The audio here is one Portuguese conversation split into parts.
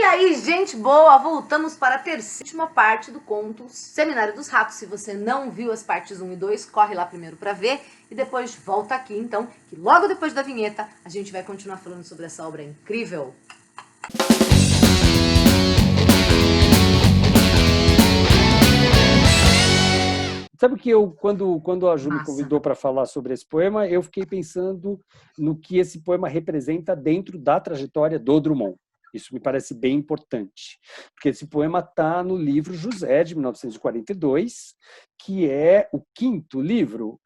E aí, gente boa, voltamos para a terceira parte do conto Seminário dos Ratos. Se você não viu as partes 1 e 2, corre lá primeiro para ver e depois volta aqui, então, que logo depois da vinheta a gente vai continuar falando sobre essa obra incrível. Sabe que quando a Ju me convidou para falar sobre esse poema, eu fiquei pensando no que esse poema representa dentro da trajetória do Drummond. Isso me parece bem importante, porque esse poema está no livro José, de 1942, que é o quinto livro,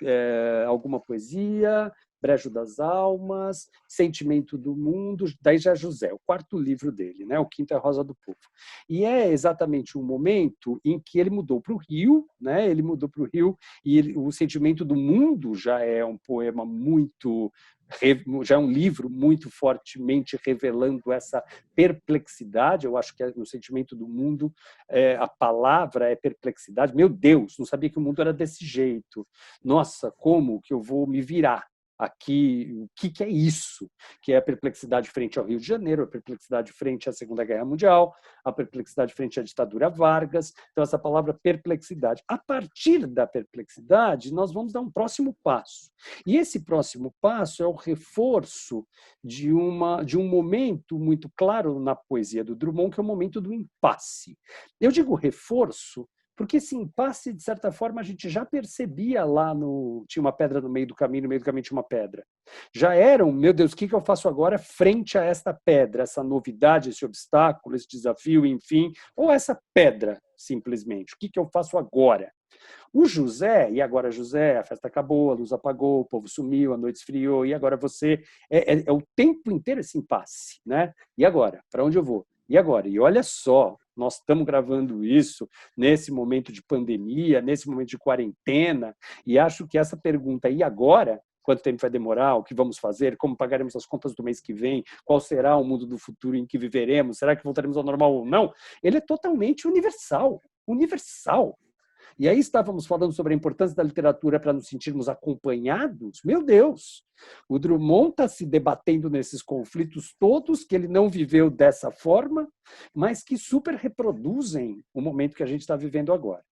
alguma poesia, Brejo das Almas, Sentimento do Mundo, daí já José, o quarto livro dele, né? O quinto é Rosa do Povo. E é exatamente um momento em que ele mudou para o Rio, né? Ele mudou para o Rio e o Sentimento do Mundo já é um poema muito, já é um livro muito fortemente revelando essa perplexidade. Eu acho que no Sentimento do Mundo a palavra é perplexidade. Meu Deus, não sabia que o mundo era desse jeito. Nossa, como que eu vou me virar aqui? O que é isso? Que é a perplexidade frente ao Rio de Janeiro, a perplexidade frente à Segunda Guerra Mundial, a perplexidade frente à ditadura Vargas. Então, essa palavra perplexidade. A partir da perplexidade, nós vamos dar um próximo passo. E esse próximo passo é o reforço de um momento muito claro na poesia do Drummond, que é o momento do impasse. Eu digo reforço porque esse impasse, de certa forma, a gente já percebia lá tinha uma pedra no meio do caminho tinha uma pedra. Já eram, meu Deus, o que eu faço agora frente a esta pedra, essa novidade, esse obstáculo, esse desafio, enfim, ou essa pedra, simplesmente. O que eu faço agora? O José, e agora José, a festa acabou, a luz apagou, o povo sumiu, a noite esfriou, e agora você... É o tempo inteiro esse impasse, né? E agora? Para onde eu vou? E agora? E olha só, nós estamos gravando isso nesse momento de pandemia, nesse momento de quarentena, e acho que essa pergunta, e agora? Quanto tempo vai demorar? O que vamos fazer? Como pagaremos as contas do mês que vem? Qual será o mundo do futuro em que viveremos? Será que voltaremos ao normal ou não? Ele é totalmente universal. Universal. E aí estávamos falando sobre a importância da literatura para nos sentirmos acompanhados. Meu Deus! O Drummond está se debatendo nesses conflitos todos, que ele não viveu dessa forma, mas que super reproduzem o momento que a gente está vivendo agora.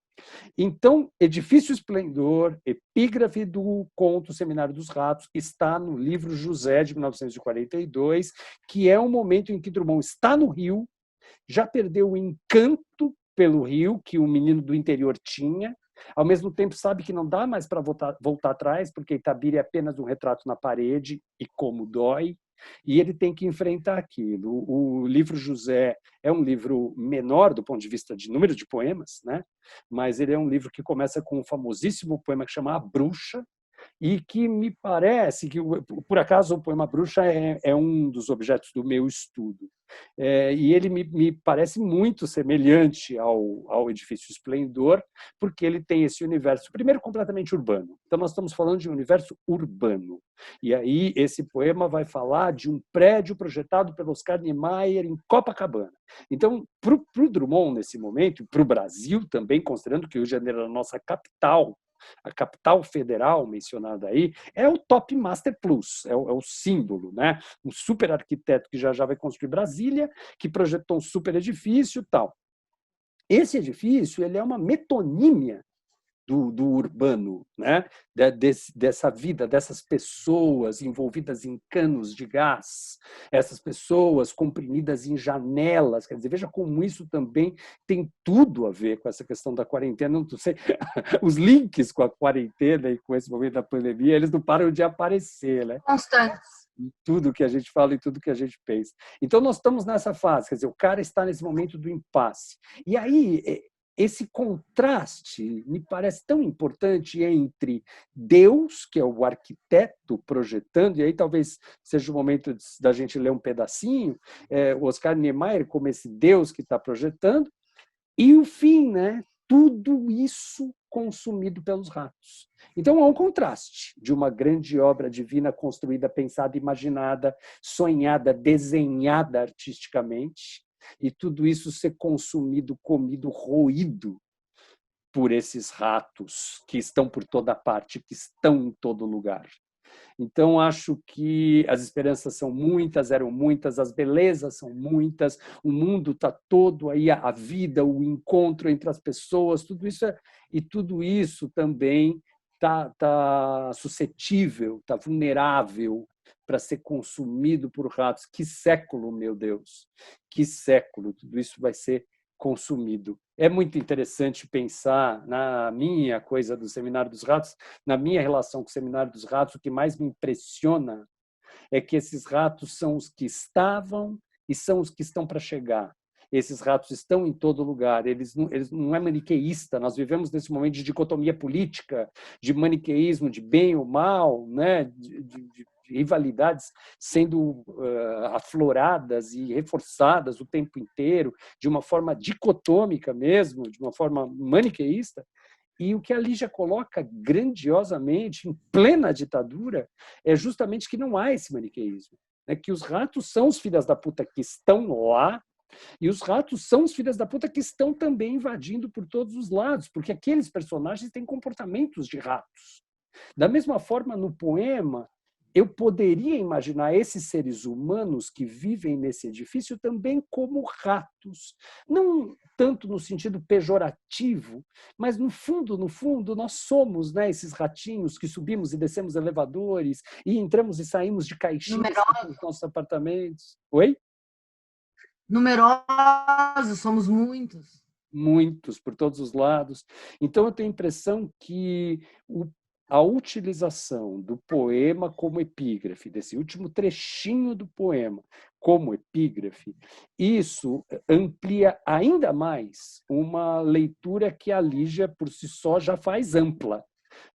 Então, Edifício Esplendor, epígrafe do conto Seminário dos Ratos, está no livro José, de 1942, que é um momento em que Drummond está no Rio, já perdeu o encanto pelo Rio que o menino do interior tinha, ao mesmo tempo sabe que não dá mais para voltar atrás, porque Itabira é apenas um retrato na parede, e como dói, e ele tem que enfrentar aquilo. O livro José é um livro menor do ponto de vista de número de poemas, né? Mas ele é um livro que começa com um famosíssimo poema que chama A Bruxa, e que me parece que, por acaso, o poema Bruxa é um dos objetos do meu estudo. E ele me parece muito semelhante ao Edifício Esplendor, porque ele tem esse universo, primeiro, completamente urbano. Então, nós estamos falando de um universo urbano. E aí, esse poema vai falar de um prédio projetado pelo Oscar Niemeyer em Copacabana. Então, para o Drummond, nesse momento, para o Brasil também, considerando que o Rio de Janeiro é a nossa capital, a capital federal mencionada aí, é o Top Master Plus, é o símbolo, né? Um super arquiteto que já vai construir Brasília, que projetou um super edifício e tal. Esse edifício ele é uma metonímia do urbano, né? Dessa vida, dessas pessoas envolvidas em canos de gás, essas pessoas comprimidas em janelas. Quer dizer, veja como isso também tem tudo a ver com essa questão da quarentena. Não sei, os links com a quarentena e com esse momento da pandemia, eles não param de aparecer, né? Constantes. Em tudo que a gente fala e tudo que a gente pensa. Então, nós estamos nessa fase, quer dizer, o cara está nesse momento do impasse. E aí, esse contraste me parece tão importante entre Deus, que é o arquiteto projetando, e aí talvez seja o momento da gente ler um pedacinho, o Oscar Niemeyer como esse Deus que está projetando, e o fim, né? Tudo isso consumido pelos ratos. Então, há um contraste de uma grande obra divina construída, pensada, imaginada, sonhada, desenhada artisticamente, e tudo isso ser consumido, comido, roído por esses ratos que estão por toda parte, que estão em todo lugar. Então, acho que as esperanças são muitas, eram muitas, as belezas são muitas, o mundo está todo aí, a vida, o encontro entre as pessoas, tudo isso, e tudo isso também está suscetível, está vulnerável para ser consumido por ratos. Que século, meu Deus! Que século! Tudo isso vai ser consumido. É muito interessante pensar na minha coisa do Seminário dos Ratos, na minha relação com o Seminário dos Ratos. O que mais me impressiona é que esses ratos são os que estavam e são os que estão para chegar. Esses ratos estão em todo lugar, eles não é maniqueísta, nós vivemos nesse momento de dicotomia política, de maniqueísmo, de bem ou mal, né? de rivalidades sendo afloradas e reforçadas o tempo inteiro, de uma forma dicotômica mesmo, de uma forma maniqueísta. E o que a Lígia coloca grandiosamente, em plena ditadura, é justamente que não há esse maniqueísmo, né? Que os ratos são os filhos da puta que estão lá, e os ratos são os filhos da puta que estão também invadindo por todos os lados, porque aqueles personagens têm comportamentos de ratos. Da mesma forma, no poema, eu poderia imaginar esses seres humanos que vivem nesse edifício também como ratos. Não tanto no sentido pejorativo, mas no fundo, nós somos, né, esses ratinhos que subimos e descemos elevadores e entramos e saímos de caixinhas nos nossos apartamentos. Oi? Numerosos, somos muitos. Muitos, por todos os lados. Então, eu tenho a impressão que a utilização do poema como epígrafe, desse último trechinho do poema como epígrafe, isso amplia ainda mais uma leitura que a Lígia, por si só, já faz ampla,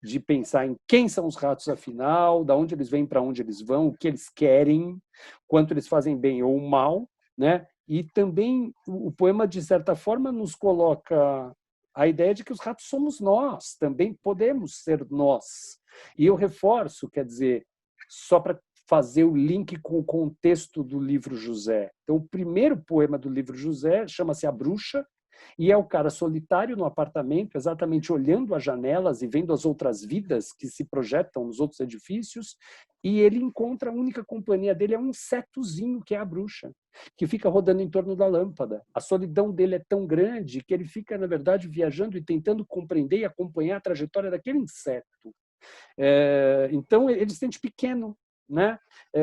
de pensar em quem são os ratos, afinal, de onde eles vêm, para onde eles vão, o que eles querem, quanto eles fazem bem ou mal, né? E também o poema, de certa forma, nos coloca a ideia de que os ratos somos nós, também podemos ser nós. E eu reforço, quer dizer, só para fazer o link com o contexto do livro José. Então, o primeiro poema do livro José chama-se A Bruxa, e é o cara solitário no apartamento, exatamente olhando as janelas e vendo as outras vidas que se projetam nos outros edifícios, e ele encontra a única companhia dele, é um insetozinho, que é a bruxa, que fica rodando em torno da lâmpada. A solidão dele é tão grande que ele fica, na verdade, viajando e tentando compreender e acompanhar a trajetória daquele inseto. Então, ele se sente pequeno, né?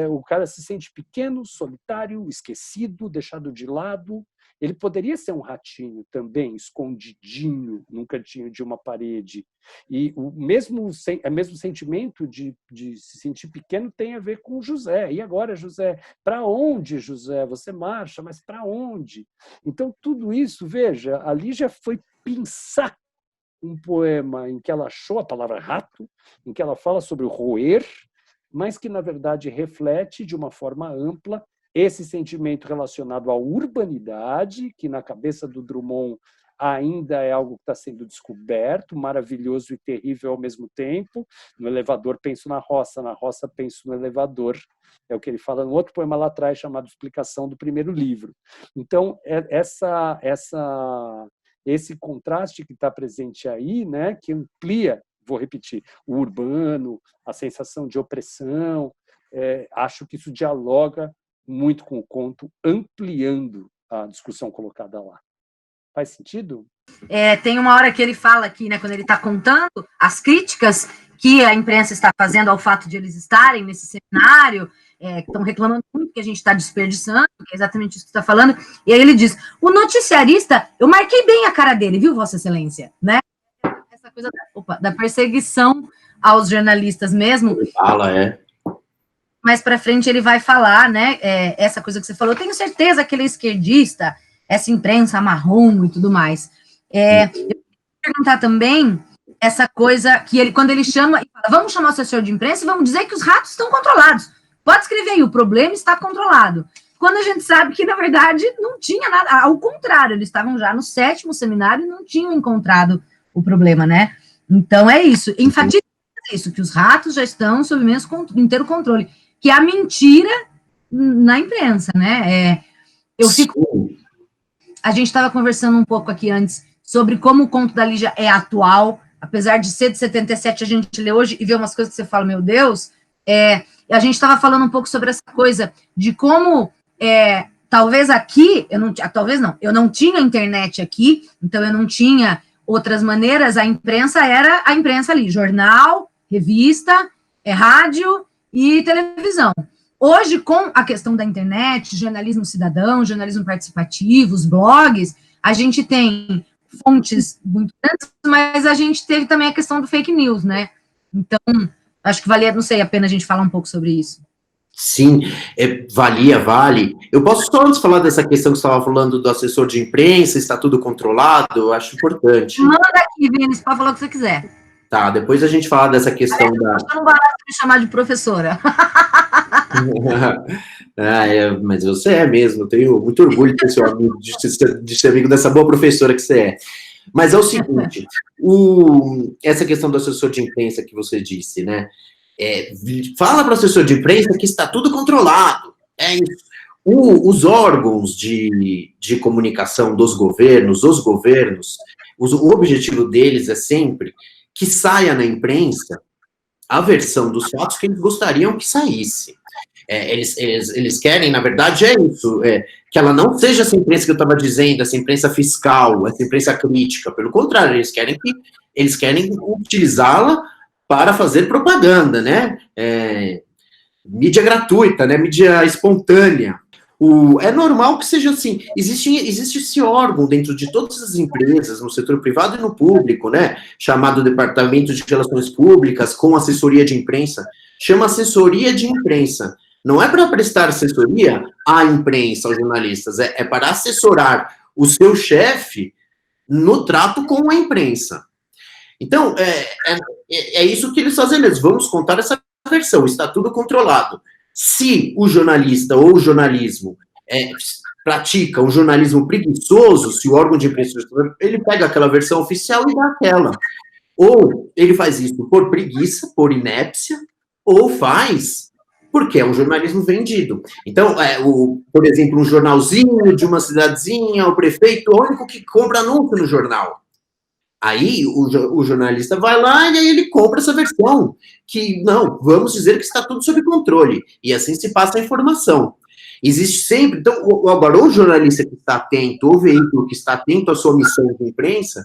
O cara se sente pequeno, solitário, esquecido, deixado de lado. Ele poderia ser um ratinho também, escondidinho num cantinho de uma parede. E o mesmo sentimento de se sentir pequeno tem a ver com José. E agora, José? Para onde, José? Você marcha, mas para onde? Então, tudo isso, veja, a Lígia foi pensar um poema em que ela achou a palavra rato, em que ela fala sobre o roer, mas que, na verdade, reflete de uma forma ampla esse sentimento relacionado à urbanidade, que na cabeça do Drummond ainda é algo que está sendo descoberto, maravilhoso e terrível ao mesmo tempo. No elevador penso na roça penso no elevador. É o que ele fala no outro poema lá atrás, chamado Explicação do Primeiro Livro. Então, esse contraste que está presente aí, né, que amplia, vou repetir, o urbano, a sensação de opressão, acho que isso dialoga muito com o conto, ampliando a discussão colocada lá. Faz sentido? Tem uma hora que ele fala aqui, né, quando ele está contando as críticas que a imprensa está fazendo ao fato de eles estarem nesse seminário, estão reclamando muito que a gente está desperdiçando, que é exatamente isso que você está falando, e aí ele diz, o noticiarista, eu marquei bem a cara dele, viu, Vossa Excelência? Né? Essa coisa da perseguição aos jornalistas mesmo. Ele fala, Mais para frente ele vai falar, né, essa coisa que você falou, eu tenho certeza que ele é esquerdista, essa imprensa marrom e tudo mais. Eu queria perguntar também essa coisa que ele, quando ele chama e fala, vamos chamar o assessor de imprensa e vamos dizer que os ratos estão controlados. Pode escrever aí, o problema está controlado. Quando a gente sabe que, na verdade, não tinha nada, ao contrário, eles estavam já no 7º seminário e não tinham encontrado o problema, né? Então, é isso. Enfatiza isso, que os ratos já estão sob inteiro controle, que é a mentira na imprensa, né? A gente estava conversando um pouco aqui antes sobre como o conto da Lígia é atual, apesar de ser de 77, a gente lê hoje e vê umas coisas que você fala, meu Deus, A gente estava falando um pouco sobre essa coisa de como, talvez aqui, eu não tinha internet aqui, então eu não tinha outras maneiras, a imprensa era a imprensa ali, jornal, revista, rádio e televisão. Hoje, com a questão da internet, jornalismo cidadão, jornalismo participativo, os blogs, a gente tem fontes muito grandes, mas a gente teve também a questão do fake news, né? Então, acho que valia, não sei, a pena a gente falar um pouco sobre isso. Sim, vale. Eu posso só antes falar dessa questão que você estava falando do assessor de imprensa, está tudo controlado, eu acho importante. Manda aqui, Vinícius, pode falar o que você quiser. Tá, depois a gente fala dessa questão da... Não barato me chamar de professora. Mas você é mesmo, eu tenho muito orgulho de ser amigo dessa boa professora que você é. Mas é o seguinte, essa questão do assessor de imprensa que você disse, né? Fala para o assessor de imprensa que está tudo controlado. É isso. Os órgãos de comunicação dos governos, o objetivo deles é sempre que saia na imprensa a versão dos fatos que eles gostariam que saísse. Eles querem, na verdade, isso, que ela não seja essa imprensa que eu estava dizendo, essa imprensa fiscal, essa imprensa crítica. Pelo contrário, eles querem utilizá-la para fazer propaganda, né? Mídia gratuita, né? Mídia espontânea. É normal que seja assim. Existe esse órgão dentro de todas as empresas, no setor privado e no público, né? Chamado Departamento de Relações Públicas, com assessoria de imprensa. Chama assessoria de imprensa. Não é para prestar assessoria à imprensa, aos jornalistas, é para assessorar o seu chefe no trato com a imprensa. Então, é isso que eles fazem mesmo. Vamos contar essa versão, está tudo controlado. Se o jornalista ou o jornalismo pratica um jornalismo preguiçoso, se o órgão de imprensa, ele pega aquela versão oficial e dá aquela. Ou ele faz isso por preguiça, por inépcia, ou faz porque é um jornalismo vendido. Então, por exemplo, um jornalzinho de uma cidadezinha, o prefeito, o único que compra anúncio no jornal. Aí o jornalista vai lá e aí ele compra essa versão, que não, vamos dizer que está tudo sob controle, e assim se passa a informação. Existe sempre, então, agora o jornalista que está atento, o veículo que está atento à sua missão de imprensa,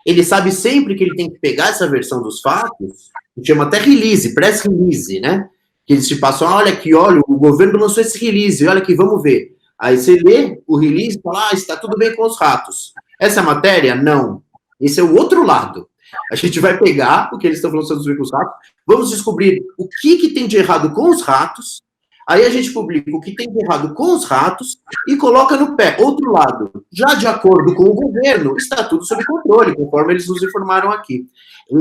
ele sabe sempre que ele tem que pegar essa versão dos fatos, que chama até release, press release, né? Que eles te passam, olha aqui, olha, o governo lançou esse release, olha aqui, vamos ver. Aí você lê o release e fala, está tudo bem com os ratos. Essa é a matéria? Não. Esse é o outro lado. A gente vai pegar o que eles estão falando sobre os ratos, vamos descobrir o que tem de errado com os ratos, aí a gente publica o que tem de errado com os ratos e coloca no pé, outro lado. Já de acordo com o governo, está tudo sob controle, conforme eles nos informaram aqui.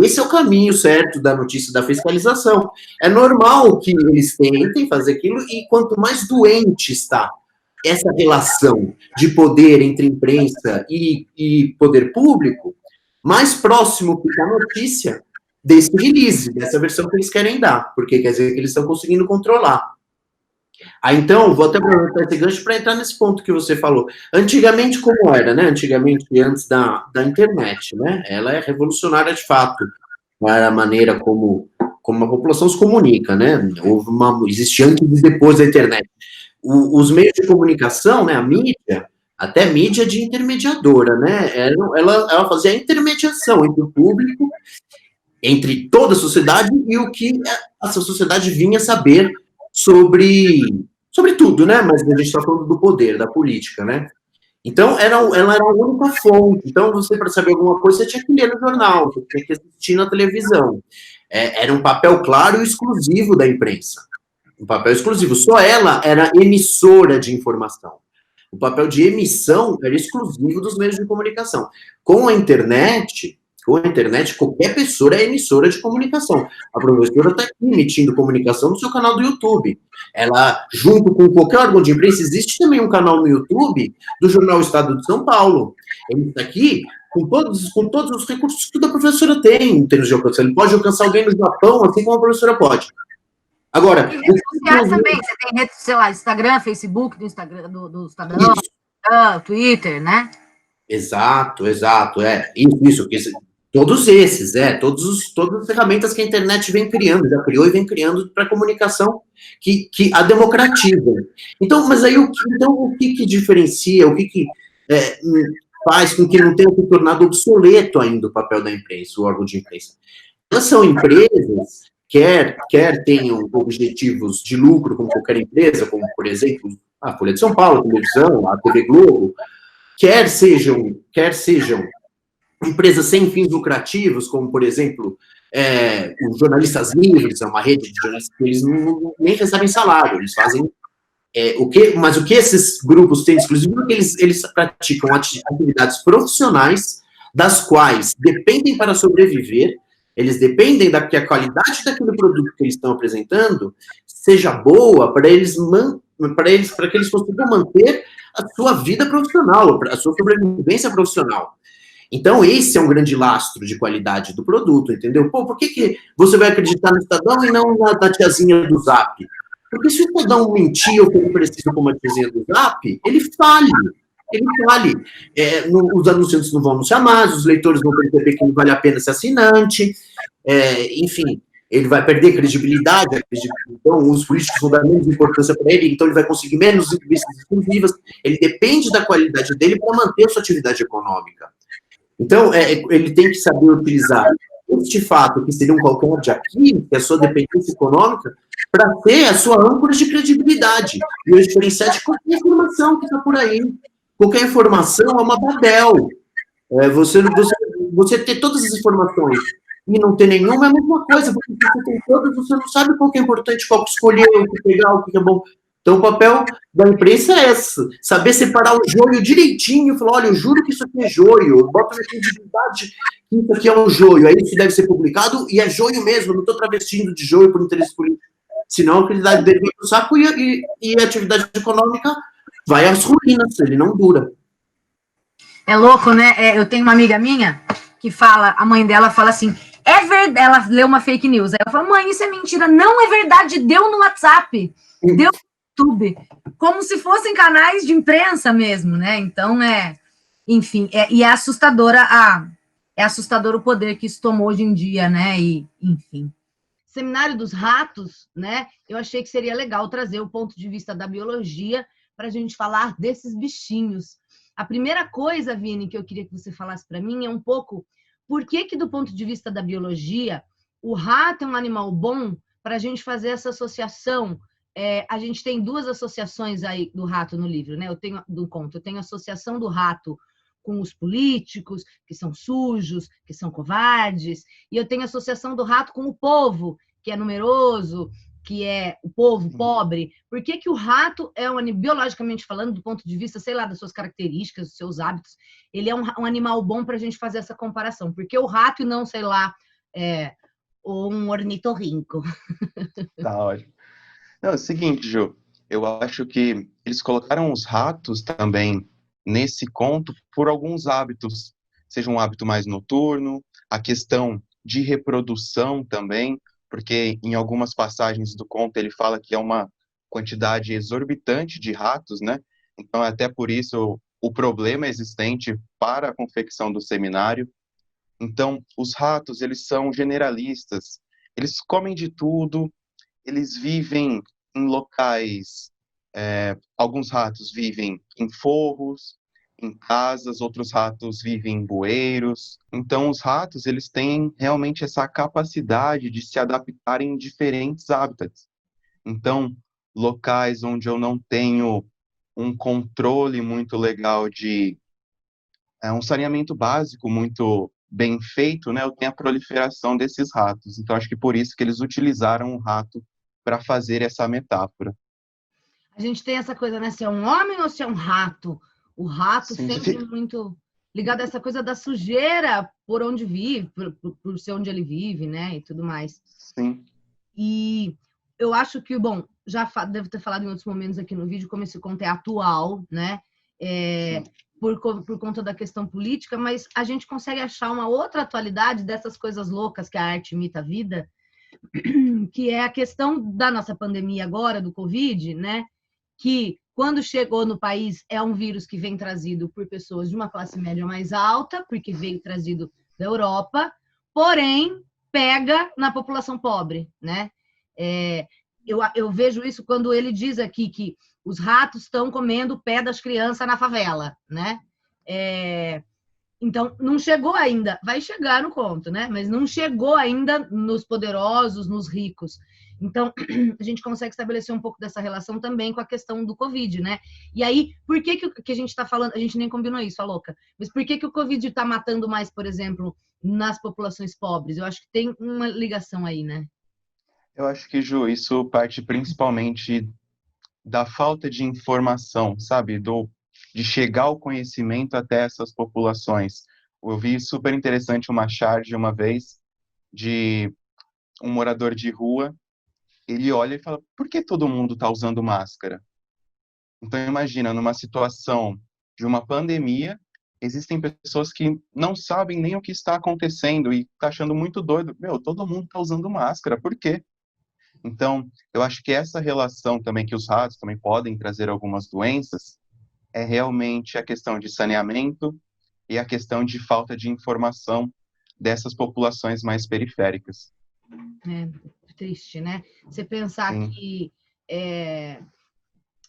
Esse é o caminho certo da notícia da fiscalização. É normal que eles tentem fazer aquilo, e quanto mais doente está essa relação de poder entre imprensa e poder público, mais próximo fica a notícia desse release, dessa versão que eles querem dar, porque quer dizer que eles estão conseguindo controlar. Aí, então, vou até aproveitar esse gancho para entrar nesse ponto que você falou. Antigamente, como era, né? Antigamente, antes da internet, né? Ela é revolucionária de fato, para a maneira como a população se comunica, né? Existe antes e depois da internet. Os meios de comunicação, né? A mídia, até mídia de intermediadora, né? Ela fazia a intermediação entre o público, entre toda a sociedade e o que essa sociedade vinha saber sobre tudo, né? Mas a gente está falando do poder, da política, né? Então, ela era a única fonte. Então, você, para saber alguma coisa, você tinha que ler no jornal, você tinha que assistir na televisão. Era um papel claro e exclusivo da imprensa. Um papel exclusivo. Só ela era emissora de informação. O papel de emissão era exclusivo dos meios de comunicação. Com a internet, qualquer pessoa é emissora de comunicação. A professora está aqui emitindo comunicação no seu canal do YouTube. Ela, junto com qualquer órgão de imprensa, existe também um canal no YouTube do Jornal Estado de São Paulo. Ele está aqui com todos os recursos que a professora tem em termos de alcance. Ele pode alcançar alguém no Japão, assim como a professora pode. Agora... E redes sociais também. Você tem redes, sei lá, Instagram, Facebook, do Instagram, do Estadão, Twitter, né? Exato. Isso. Todos esses, todas as ferramentas que a internet vem criando, já criou e vem criando para comunicação que a democratiza. Então, mas aí o que diferencia, faz com que não tenha se tornado obsoleto ainda o papel da imprensa, o órgão de imprensa? Elas são empresas, quer tenham objetivos de lucro, como qualquer empresa, como, por exemplo, a Folha de São Paulo, a televisão, a TV Globo, quer sejam empresas sem fins lucrativos, como, por exemplo, os Jornalistas Livres, é uma rede de jornalistas que eles nem recebem salário, eles fazem mas o que esses grupos têm exclusivo é que eles praticam atividades profissionais, das quais dependem para sobreviver, eles dependem que a qualidade daquele produto que eles estão apresentando seja boa para que eles consigam manter a sua vida profissional, a sua sobrevivência profissional. Então, esse é um grande lastro de qualidade do produto, entendeu? Por que você vai acreditar no Estadão e não na tiazinha do Zap? Porque se o Estadão mentir ou que ele precisa como a tiazinha do Zap, ele fale. Os anunciantes não vão anunciar mais, os leitores vão perceber que não vale a pena ser assinante, enfim, ele vai perder credibilidade, então os políticos vão dar menos importância para ele, então ele vai conseguir menos entrevistas exclusivas, ele depende da qualidade dele para manter a sua atividade econômica. Então, ele tem que saber utilizar este fato, que seria um calcanhar de Aquiles, que é a sua dependência econômica, para ter a sua âncora de credibilidade e o diferenciar de qualquer informação que está por aí. Qualquer informação é uma babel. Você ter todas as informações e não ter nenhuma é a mesma coisa, porque você tem todas, você não sabe qual que é importante, qual que escolher, o que pegar, o que é bom. Então, o papel da imprensa é esse, saber separar o joio direitinho, falar, olha, eu juro que isso aqui é joio, eu boto na credibilidade que isso aqui é um joio, aí isso deve ser publicado, e é joio mesmo, não estou travestindo de joio por interesse político, senão a credibilidade dele vem pro saco e a atividade econômica vai às ruínas, ele não dura. É louco, né? Eu tenho uma amiga minha que fala, a mãe dela fala assim, é verdade, ela leu uma fake news, aí ela fala, mãe, isso é mentira, não é verdade, deu no WhatsApp, deu YouTube, como se fossem canais de imprensa mesmo, né? Então, enfim, e é assustador o poder que isso tomou hoje em dia, né? E, enfim. Seminário dos Ratos, né? Eu achei que seria legal trazer o ponto de vista da biologia para a gente falar desses bichinhos. A primeira coisa, Vini, que eu queria que você falasse para mim é um pouco por que, do ponto de vista da biologia, o rato é um animal bom para a gente fazer essa associação. A gente tem duas associações aí do rato no livro, né? Eu tenho a associação do rato com os políticos, que são sujos, que são covardes, e eu tenho a associação do rato com o povo, que é numeroso, que é o povo pobre. Por que o rato é biologicamente falando, do ponto de vista, sei lá, das suas características, dos seus hábitos, ele é um animal bom para a gente fazer essa comparação? Por que o rato e não, sei lá, um ornitorrinco? Tá ótimo. Não, é o seguinte, Ju, eu acho que eles colocaram os ratos também nesse conto por alguns hábitos, seja um hábito mais noturno, a questão de reprodução também, porque em algumas passagens do conto ele fala que é uma quantidade exorbitante de ratos, né? Então, até por isso, o problema existente para a confecção do seminário. Então, os ratos, eles são generalistas, eles comem de tudo, eles vivem em locais, alguns ratos vivem em forros, em casas, outros ratos vivem em bueiros. Então, os ratos, eles têm realmente essa capacidade de se adaptarem em diferentes hábitats. Então, locais onde eu não tenho um controle muito legal de um saneamento básico muito bem feito, né, eu tenho a proliferação desses ratos. Então, acho que por isso que eles utilizaram o rato para fazer essa metáfora. A gente tem essa coisa, né? Se é um homem ou se é um rato? O rato Sim, sempre muito ligado a essa coisa da sujeira por onde vive, por ser onde ele vive, né? E tudo mais. Sim. E eu acho que, bom, já devo ter falado em outros momentos aqui no vídeo como esse conto é atual, né? Por conta da questão política, mas a gente consegue achar uma outra atualidade dessas coisas loucas que a arte imita a vida, que é a questão da nossa pandemia agora, do Covid, né? Que quando chegou no país é um vírus que vem trazido por pessoas de uma classe média mais alta, porque veio trazido da Europa, porém pega na população pobre, né? Eu vejo isso quando ele diz aqui que os ratos estão comendo o pé das crianças na favela, né? Então, não chegou ainda, vai chegar no conto, né? Mas não chegou ainda nos poderosos, nos ricos. Então, a gente consegue estabelecer um pouco dessa relação também com a questão do Covid, né? E aí, por que a gente está falando, a gente nem combinou isso, a louca, mas por que o Covid está matando mais, por exemplo, nas populações pobres? Eu acho que tem uma ligação aí, né? Eu acho que, Ju, isso parte principalmente da falta de informação, sabe? De chegar o conhecimento até essas populações. Eu vi super interessante uma charge uma vez de um morador de rua. Ele olha e fala, por que todo mundo está usando máscara? Então, imagina, numa situação de uma pandemia, existem pessoas que não sabem nem o que está acontecendo e tá achando muito doido. Todo mundo está usando máscara, por quê? Então, eu acho que essa relação também, que os ratos também podem trazer algumas doenças, é realmente a questão de saneamento e a questão de falta de informação dessas populações mais periféricas. Triste, né? Você pensar Sim. que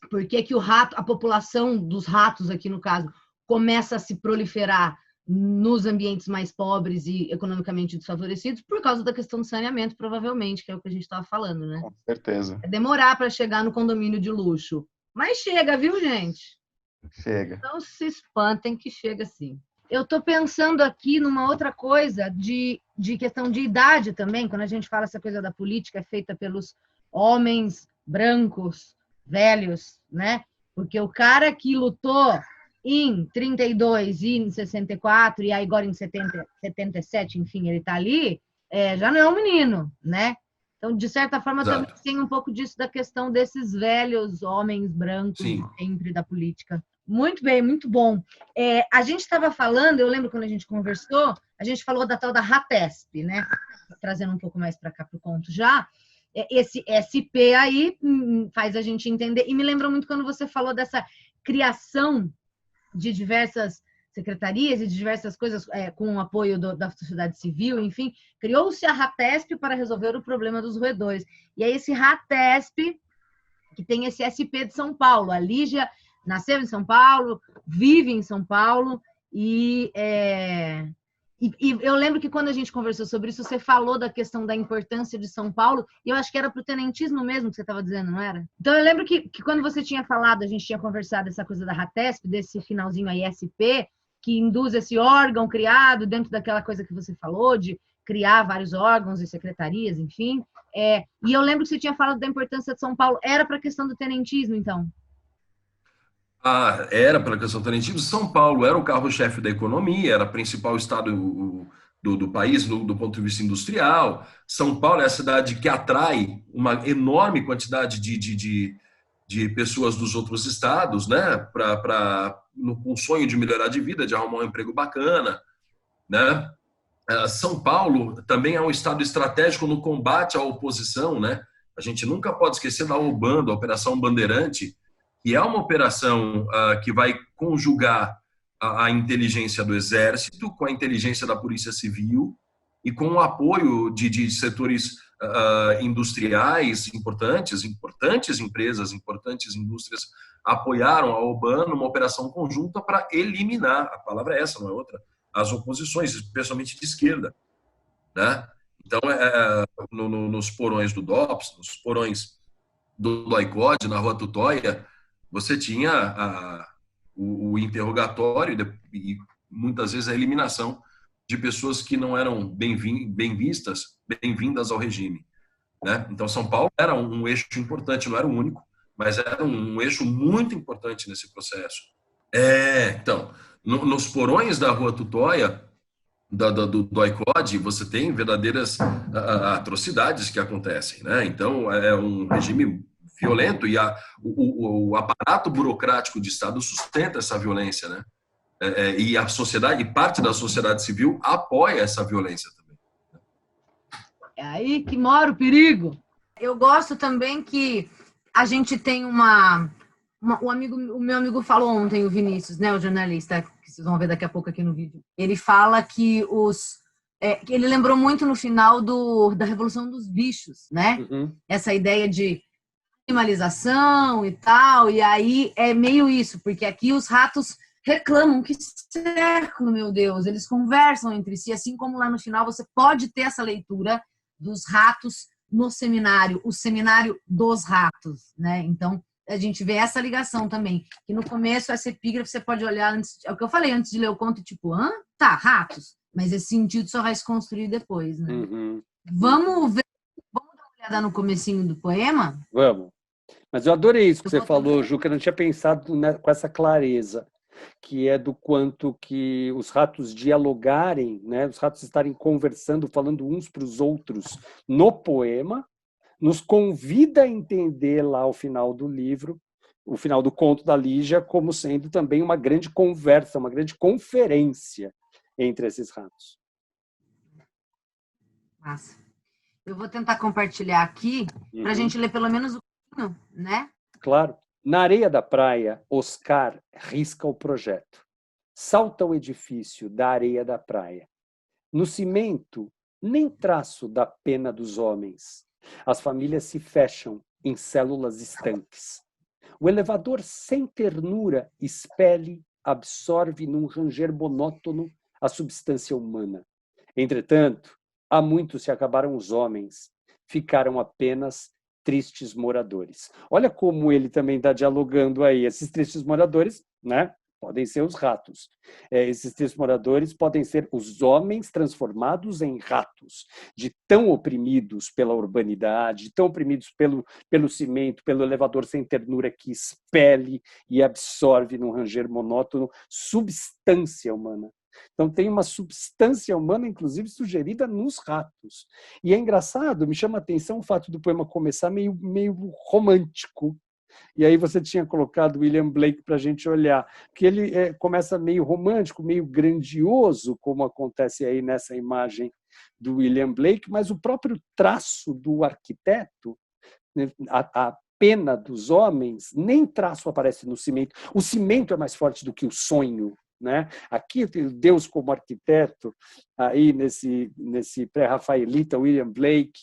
por que o rato, a população dos ratos aqui no caso, começa a se proliferar nos ambientes mais pobres e economicamente desfavorecidos por causa da questão do saneamento, provavelmente, que é o que a gente estava falando, né? Com certeza. É demorar para chegar no condomínio de luxo. Mas chega, viu, gente? Chega. Não se espantem que chega sim. Eu estou pensando aqui numa outra coisa de questão de idade também, quando a gente fala essa coisa da política é feita pelos homens brancos, velhos, né? Porque o cara que lutou em 32 e em 64 e agora em 77, enfim, ele está ali, já não é um menino, né? Então, de certa forma, Exato. também tem um pouco disso da questão desses velhos homens brancos Sim. sempre da política. Muito bem, muito bom. A gente estava falando, eu lembro quando a gente conversou, a gente falou da tal da RATESP, né? Trazendo um pouco mais para cá para o conto já. Esse SP aí faz a gente entender, e me lembrou muito quando você falou dessa criação de diversas secretarias e de diversas coisas com o apoio da sociedade civil, enfim, criou-se a RATESP para resolver o problema dos roedores. E aí esse RATESP, que tem esse SP de São Paulo, a Lígia nasceu em São Paulo, vive em São Paulo, e eu lembro que quando a gente conversou sobre isso, você falou da questão da importância de São Paulo, e eu acho que era para o tenentismo mesmo que você estava dizendo, não era? Então eu lembro que quando você tinha falado, a gente tinha conversado essa coisa da RATESP, desse finalzinho aí SP, que induz esse órgão criado dentro daquela coisa que você falou, de criar vários órgãos e secretarias, enfim. E eu lembro que você tinha falado da importância de São Paulo. Era para a questão do tenentismo, então? Era para a questão do tenentismo. São Paulo era o carro-chefe da economia, era o principal estado do país do ponto de vista industrial. São Paulo é a cidade que atrai uma enorme quantidade de pessoas dos outros estados, né? Com o sonho de melhorar de vida, de arrumar um emprego bacana, né? São Paulo também é um estado estratégico no combate à oposição, né? A gente nunca pode esquecer da OBAN, da Operação Bandeirante, que é uma operação que vai conjugar a inteligência do Exército com a inteligência da Polícia Civil e com o apoio de setores industriais importantes empresas, importantes indústrias apoiaram a OBAN numa operação conjunta para eliminar, a palavra é essa, não é outra, as oposições, especialmente de esquerda, né? Então, nos porões do DOPS, nos porões do DOI-CODE, na Rua Tutóia, você tinha o interrogatório e muitas vezes a eliminação de pessoas que não eram bem-vindas ao regime, né? Então, São Paulo era um eixo importante, não era o único, mas era um eixo muito importante nesse processo. Então, nos porões da Rua Tutóia, do DOI-CODE, você tem verdadeiras atrocidades que acontecem, né? Então, é um regime violento e o aparato burocrático de Estado sustenta essa violência, né? E a sociedade, parte da sociedade civil apoia essa violência também. É aí que mora o perigo. Eu gosto também que a gente tem o meu amigo falou ontem, o Vinícius, né, o jornalista, que vocês vão ver daqui a pouco aqui no vídeo. Ele fala que os que ele lembrou muito no final da Revolução dos Bichos, né? Uhum. Essa ideia de animalização e tal, e aí é meio isso, porque aqui os ratos reclamam, que século, meu Deus, eles conversam entre si, assim como lá no final você pode ter essa leitura dos ratos no seminário, o seminário dos ratos, né? Então, a gente vê essa ligação também, que no começo essa epígrafe você pode olhar, é o que eu falei antes de ler o conto, tipo, tá, ratos, mas esse sentido só vai se construir depois, né? Uhum. Vamos dar uma olhada no comecinho do poema? Vamos. Mas eu adorei isso que você falou, Ju, que eu não tinha pensado com essa clareza, que é do quanto que os ratos dialogarem, né? Os ratos estarem conversando, falando uns para os outros no poema, nos convida a entender lá o final do livro, o final do conto da Lígia, como sendo também uma grande conversa, uma grande conferência entre esses ratos. Massa. Eu vou tentar compartilhar aqui para a gente ler pelo menos o pouquinho, né? Claro. Na areia da praia, Oscar risca o projeto. Salta o edifício da areia da praia. No cimento, nem traço da pena dos homens. As famílias se fecham em células estanques. O elevador sem ternura expele, absorve num ranger monótono a substância humana. Entretanto, há muito se acabaram os homens, ficaram apenas tristes moradores. Olha como ele também está dialogando aí. Esses tristes moradores, né? Podem ser os ratos. Esses tristes moradores podem ser os homens transformados em ratos, de tão oprimidos pela urbanidade, de tão oprimidos pelo cimento, pelo elevador sem ternura que expele e absorve num ranger monótono substância humana. Então tem uma substância humana, inclusive, sugerida nos ratos. E é engraçado, me chama a atenção o fato do poema começar meio romântico. E aí você tinha colocado William Blake para a gente olhar, que ele começa meio romântico, meio grandioso, como acontece aí nessa imagem do William Blake, mas o próprio traço do arquiteto, né, a pena dos homens, nem traço aparece no cimento. O cimento é mais forte do que o sonho. Né? Aqui, Deus como arquiteto, aí nesse pré-rafaelita, William Blake,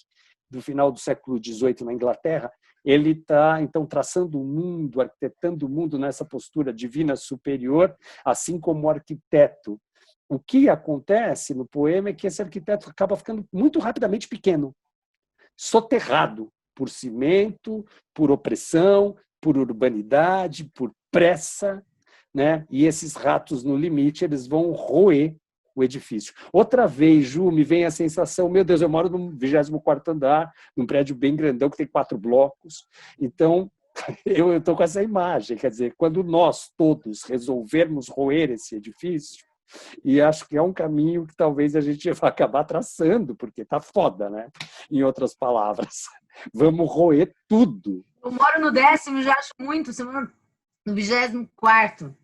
do final do século XVIII na Inglaterra, ele está, então, traçando o mundo, arquitetando o mundo nessa postura divina superior, assim como o arquiteto. O que acontece no poema é que esse arquiteto acaba ficando muito rapidamente pequeno, soterrado por cimento, por opressão, por urbanidade, por pressa, né? E esses ratos, no limite, eles vão roer o edifício. Outra vez, Ju, me vem a sensação, meu Deus, eu moro no 24º andar, num prédio bem grandão, que tem 4 blocos, então eu estou com essa imagem, quer dizer, quando nós todos resolvermos roer esse edifício, e acho que é um caminho que talvez a gente vai acabar traçando, porque tá foda, né? Em outras palavras. Vamos roer tudo. Eu moro no 10º, já acho muito, você mora no 24º.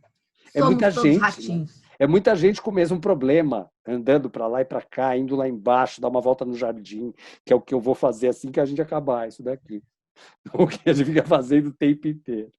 É muita gente, ratinhos. Né? É muita gente com o mesmo problema, andando para lá e para cá, indo lá embaixo, dar uma volta no jardim, que é o que eu vou fazer assim que a gente acabar isso daqui. O que a gente fica fazendo o tempo inteiro.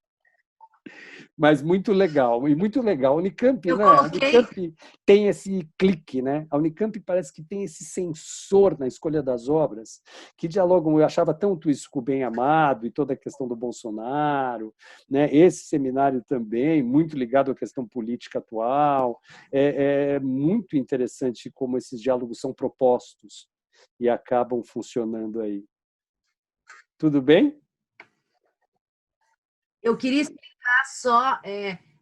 Mas muito legal, e muito legal. A Unicamp, né? A Unicamp tem esse clique, né? A Unicamp parece que tem esse sensor na escolha das obras, que dialogam, eu achava tanto isso com o Bem Amado e toda a questão do Bolsonaro, né? Esse seminário também, muito ligado à questão política atual. É muito interessante como esses diálogos são propostos e acabam funcionando aí. Tudo bem? Eu queria explicar só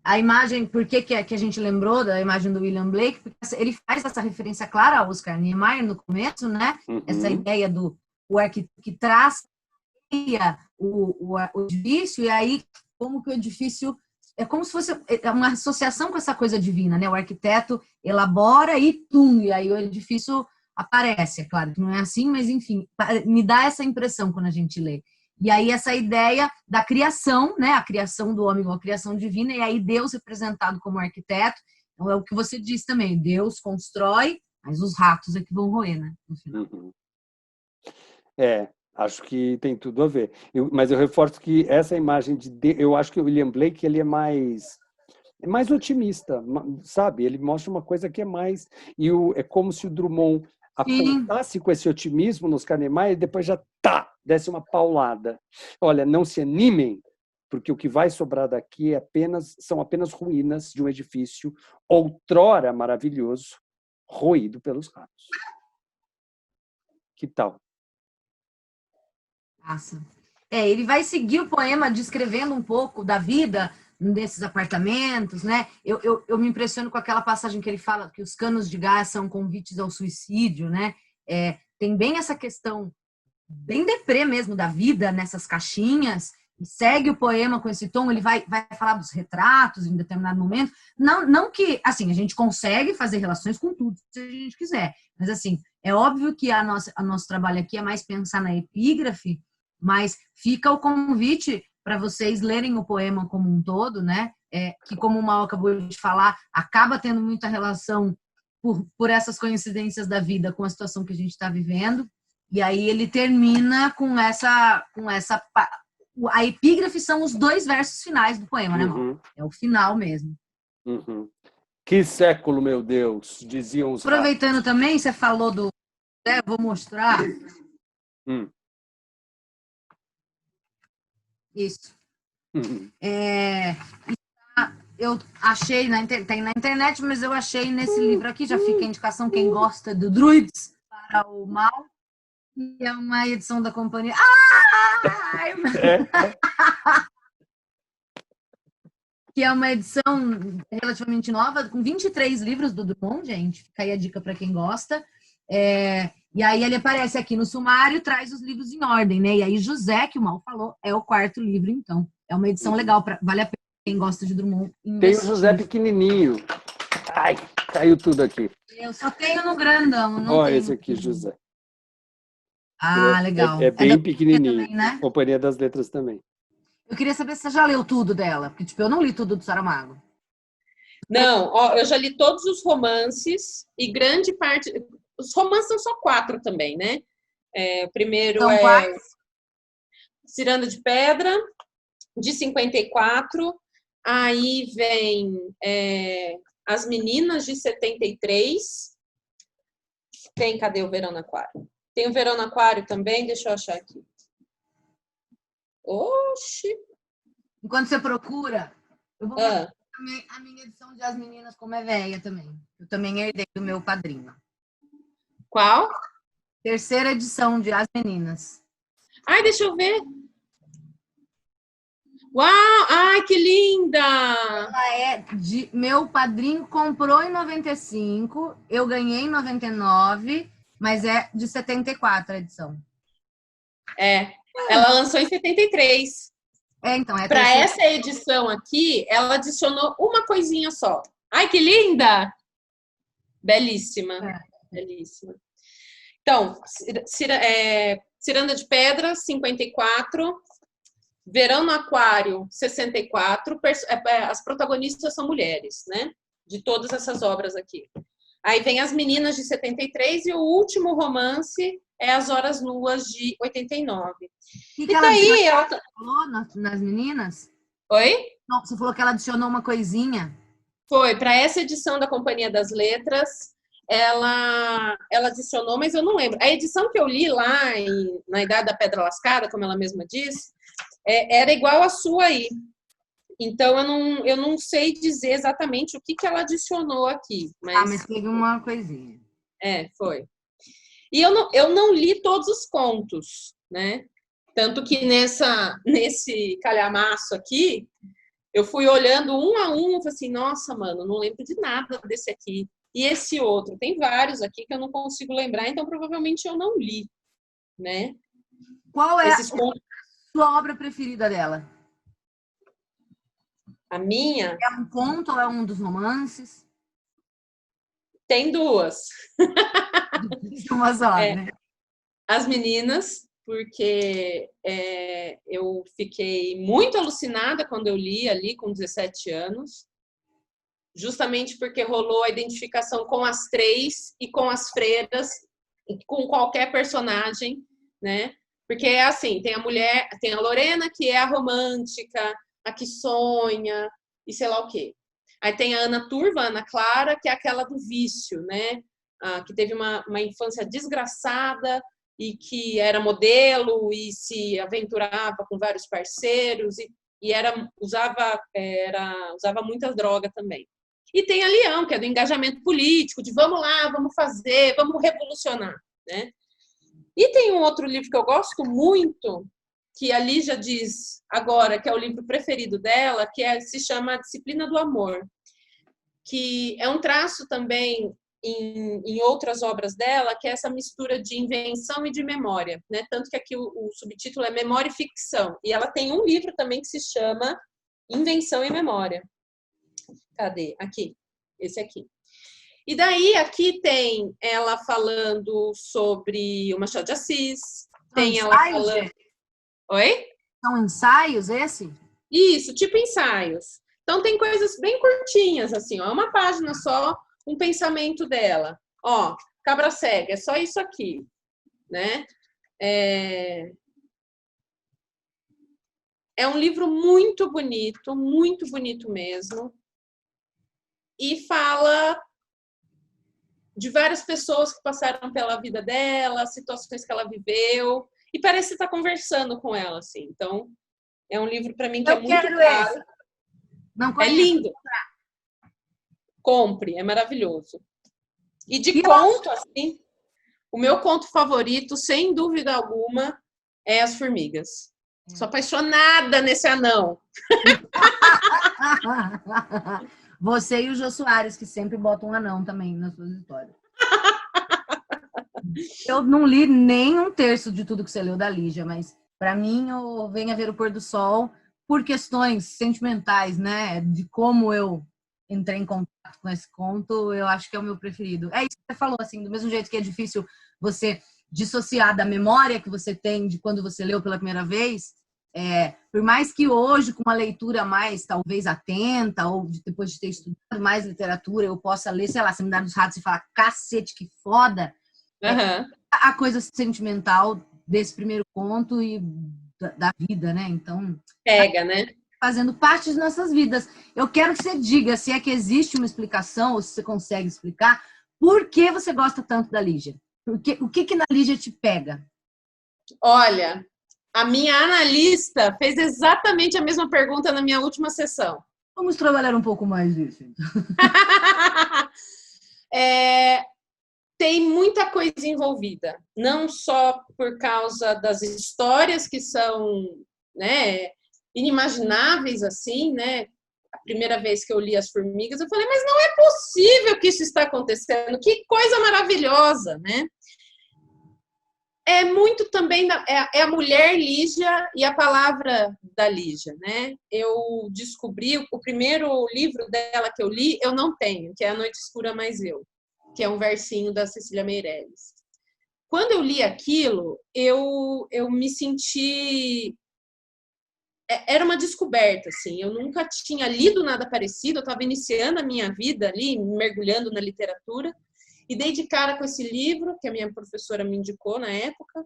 a imagem, por que a gente lembrou da imagem do William Blake, porque ele faz essa referência clara ao Oscar Niemeyer no começo, né? Uhum. Essa ideia do arquiteto que traça o edifício, e aí como que o edifício é como se fosse uma associação com essa coisa divina, né? O arquiteto elabora e aí o edifício aparece. É claro que não é assim, mas enfim, me dá essa impressão quando a gente lê. E aí essa ideia da criação, né? A criação do homem, a criação divina, e aí Deus representado como arquiteto. Então é o que você disse também, Deus constrói, mas os ratos é que vão roer, né? No final. Uhum. Acho que tem tudo a ver. Mas eu reforço que essa imagem eu acho que o William Blake ele é mais otimista, sabe? Ele mostra uma coisa que é mais... é como se o Drummond apontasse com esse otimismo nos Kahneman e depois já desse uma paulada. Olha, não se animem, porque o que vai sobrar daqui são apenas ruínas de um edifício outrora maravilhoso, roído pelos ratos. Que tal? Nossa. Ele vai seguir o poema descrevendo um pouco da vida desses apartamentos, né? Eu me impressiono com aquela passagem que ele fala que os canos de gás são convites ao suicídio, né? Tem bem essa questão bem deprê mesmo da vida nessas caixinhas, e segue o poema com esse tom. Ele vai falar dos retratos em determinado momento. Não que, assim, a gente consegue fazer relações com tudo, se a gente quiser, mas, assim, é óbvio que nosso trabalho aqui é mais pensar na epígrafe, mas fica o convite para vocês lerem o poema como um todo, né? Que, como o Mal acabou de falar, acaba tendo muita relação por essas coincidências da vida com a situação que a gente está vivendo. E aí ele termina com essa a epígrafe são os 2 versos finais do poema, né, Mal? É o final mesmo. Uhum. Que século, meu Deus, diziam os Aproveitando também, você falou do... vou mostrar. Isso. Eu achei, tem na internet, mas eu achei nesse livro aqui, já fica a indicação, quem gosta do Druids para o Mal, que é uma edição da companhia... que é uma edição relativamente nova, com 23 livros do Drummond, gente. Fica aí a dica para quem gosta. E aí ele aparece aqui no sumário, traz os livros em ordem, né? E aí José, que o Mal falou, é o 4º livro, então. É uma edição legal, vale a pena quem gosta de Drummond investir. Tem o José pequenininho. Ai, caiu tudo aqui. Eu só tenho no grandão, não Olha tenho. esse aqui, José. Legal. É bem pequenininho. Também, né? Companhia das Letras também. Eu queria saber se você já leu tudo dela, porque eu não li tudo do Saramago. Não, eu já li todos os romances e grande parte... Os romances são só 4 também, né? O primeiro São quais? Ciranda de Pedra, de 54. Aí vem As Meninas, de 73. Cadê o Verão no Aquário? Tem o Verão no Aquário também, deixa eu achar aqui. Oxi! Enquanto você procura, eu vou ver também a minha edição de As Meninas Como é Véia também. Eu também herdei do meu padrinho. Qual? 3ª edição de As Meninas. Ai, deixa eu ver. Uau! Ai, que linda! Ela meu padrinho comprou em 95, eu ganhei em 99, mas é de 74 a edição. Ela lançou em 73. Então, para essa edição aqui, ela adicionou uma coisinha só. Ai, que linda! Belíssima. Belíssima. Então, Ciranda de Pedra, 54. Verão no Aquário, 64. As protagonistas são mulheres, né? De todas essas obras aqui. Aí vem As Meninas, de 73. E o último romance é As Horas Nuas, de 89. E daí ela falou nas Meninas? Oi? Não, você falou que ela adicionou uma coisinha. Foi, para essa edição da Companhia das Letras, ela adicionou, mas eu não lembro. A edição que eu li lá na Idade da Pedra Lascada, como ela mesma diz, era igual a sua aí. Então, eu não sei dizer exatamente o que ela adicionou aqui. Mas teve uma coisinha. Foi. E eu não li todos os contos, né? Tanto que nesse calhamaço aqui, eu fui olhando um a um e falei assim, nossa, mano, não lembro de nada desse aqui. E esse outro? Tem vários aqui que eu não consigo lembrar, então provavelmente eu não li, né? Qual é a sua obra preferida dela? A minha? É um conto ou é um dos romances? Tem 2. Uma só, né? As Meninas, porque eu fiquei muito alucinada quando eu li ali com 17 anos, justamente porque rolou a identificação com as 3 e com as freiras, com qualquer personagem, né? Porque é assim, tem a mulher, tem a Lorena, que é a romântica, a que sonha, e sei lá o quê. Aí tem a Ana Turva, a Ana Clara, que é aquela do vício, né? que teve uma infância desgraçada e que era modelo e se aventurava com vários parceiros e usava muita droga também. E tem a Leão, que é do engajamento político, de vamos lá, vamos fazer, vamos revolucionar, né? E tem um outro livro que eu gosto muito, que a Lígia diz agora, que é o livro preferido dela, se chama A Disciplina do Amor, que é um traço também em outras obras dela, que é essa mistura de invenção e de memória, né? Tanto que aqui o subtítulo é Memória e Ficção. E ela tem um livro também que se chama Invenção e Memória. Cadê? Aqui. Esse aqui. E daí, aqui tem ela falando sobre o Machado de Assis. Tem ela falando... Gente? Oi? São ensaios, esse? Isso, tipo ensaios. Então, tem coisas bem curtinhas, assim, ó. Uma página só, um pensamento dela. Ó, Cabra Cega, é só isso aqui, né? É um livro muito bonito mesmo. E fala de várias pessoas que passaram pela vida dela, situações que ela viveu, e parece estar conversando com ela, assim. Então, é um livro, para mim, que é muito caro. É lindo. Compre, é maravilhoso. E de conto, assim, o meu conto favorito, sem dúvida alguma, é As Formigas. Sou apaixonada nesse anão. Você e o Jô Soares, que sempre botam um anão também nas suas histórias. Eu não li nem um terço de tudo que você leu da Lígia, mas para mim, o Venha Ver o Pôr do Sol, por questões sentimentais, né? De como eu entrei em contato com esse conto, eu acho que é o meu preferido. É isso que você falou, assim, do mesmo jeito que é difícil você dissociar da memória que você tem de quando você leu pela primeira vez, por mais que hoje, com uma leitura mais, talvez, atenta, ou depois de ter estudado mais literatura, eu possa ler, sei lá, Seminário dos Ratos e falar, cacete, que foda, a coisa sentimental desse primeiro conto e da vida, né? Então, pega, né? Fazendo parte de nossas vidas. Eu quero que você diga se é que existe uma explicação, ou se você consegue explicar, por que você gosta tanto da Lígia? O que na Lígia te pega? Olha, a minha analista fez exatamente a mesma pergunta na minha última sessão. Vamos trabalhar um pouco mais disso. Então. Tem muita coisa envolvida, não só por causa das histórias que são, né, inimagináveis, assim, né? A primeira vez que eu li As Formigas, eu falei, mas não é possível que isso está acontecendo, que coisa maravilhosa, né? É muito também, é a mulher Lígia e a palavra da Lígia, né? Eu descobri, o primeiro livro dela que eu li, eu não tenho, que é A Noite Escura Mais Eu, que é um versinho da Cecília Meirelles. Quando eu li aquilo, eu me senti... Era uma descoberta, assim. Eu nunca tinha lido nada parecido, eu estava iniciando a minha vida ali, mergulhando na literatura, e dei de cara com esse livro, que a minha professora me indicou na época,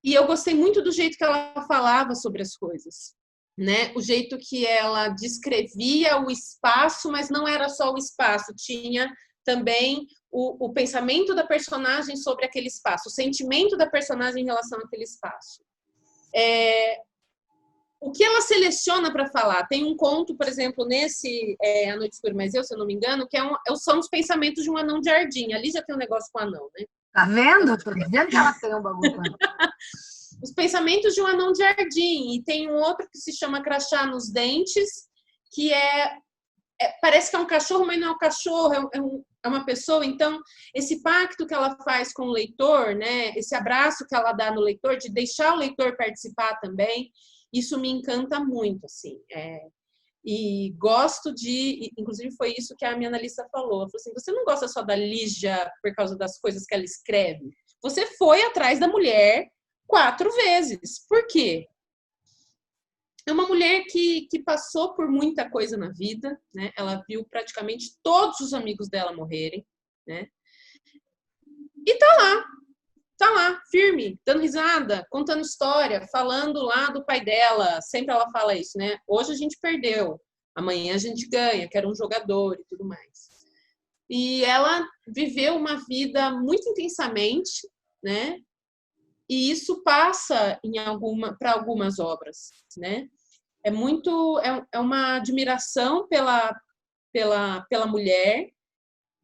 e eu gostei muito do jeito que ela falava sobre as coisas, né? O jeito que ela descrevia o espaço, mas não era só o espaço, tinha também o pensamento da personagem sobre aquele espaço, o sentimento da personagem em relação àquele espaço. O que ela seleciona para falar? Tem um conto, por exemplo, nesse A Noite Escura Mais Eu, se eu não me engano, que são os pensamentos de um anão de jardim. Ali já tem um negócio com anão, né? Tá vendo? Tô dizendo que ela tem um bagulho com anão. Os pensamentos de um anão de jardim. E tem um outro que se chama Crachá nos Dentes, que parece que é um cachorro, mas não é um cachorro, é uma pessoa. Então, esse pacto que ela faz com o leitor, né? Esse abraço que ela dá no leitor, de deixar o leitor participar também, isso me encanta muito, assim. E gosto inclusive foi isso que a minha analista falou. Ela falou assim, você não gosta só da Lígia por causa das coisas que ela escreve. Você foi atrás da mulher 4 vezes. Por quê? É uma mulher que passou por muita coisa na vida, né? Ela viu praticamente todos os amigos dela morrerem, né? E tá lá, firme, dando risada, contando história, falando lá do pai dela. Sempre ela fala isso, né? Hoje a gente perdeu, amanhã a gente ganha, que era um jogador e tudo mais. E ela viveu uma vida muito intensamente, né? E isso passa para algumas obras, né? É uma admiração pela mulher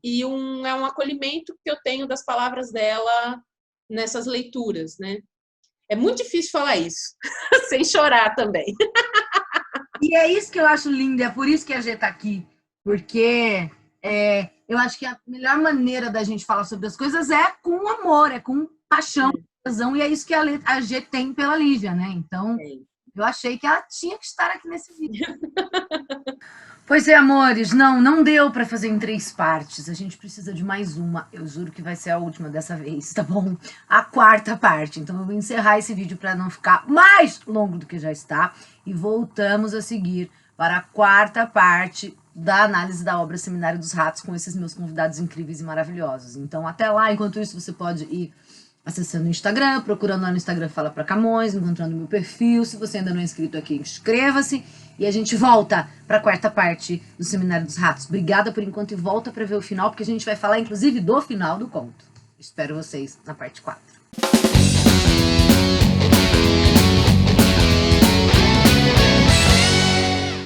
e é um acolhimento que eu tenho das palavras dela nessas leituras, né? É muito difícil falar isso, sem chorar também. E é isso que eu acho lindo, é por isso que a Gê tá aqui, porque eu acho que a melhor maneira da gente falar sobre as coisas é com amor, é com paixão, razão, e é isso que a Gê tem pela Lívia, né? Então, eu achei que ela tinha que estar aqui nesse vídeo. Pois é, amores, não deu para fazer em 3 partes. A gente precisa de mais uma. Eu juro que vai ser a última dessa vez, tá bom? A 4ª parte. Então eu vou encerrar esse vídeo para não ficar mais longo do que já está. E voltamos a seguir para a 4ª parte da análise da obra Seminário dos Ratos com esses meus convidados incríveis e maravilhosos. Então até lá, enquanto isso você pode ir acessando o Instagram, procurando lá no Instagram Fala Pra Camões, encontrando meu perfil. Se você ainda não é inscrito aqui, inscreva-se. E a gente volta para a 4ª parte do Seminário dos Ratos. Obrigada por enquanto e volta para ver o final, porque a gente vai falar, inclusive, do final do conto. Espero vocês na parte 4.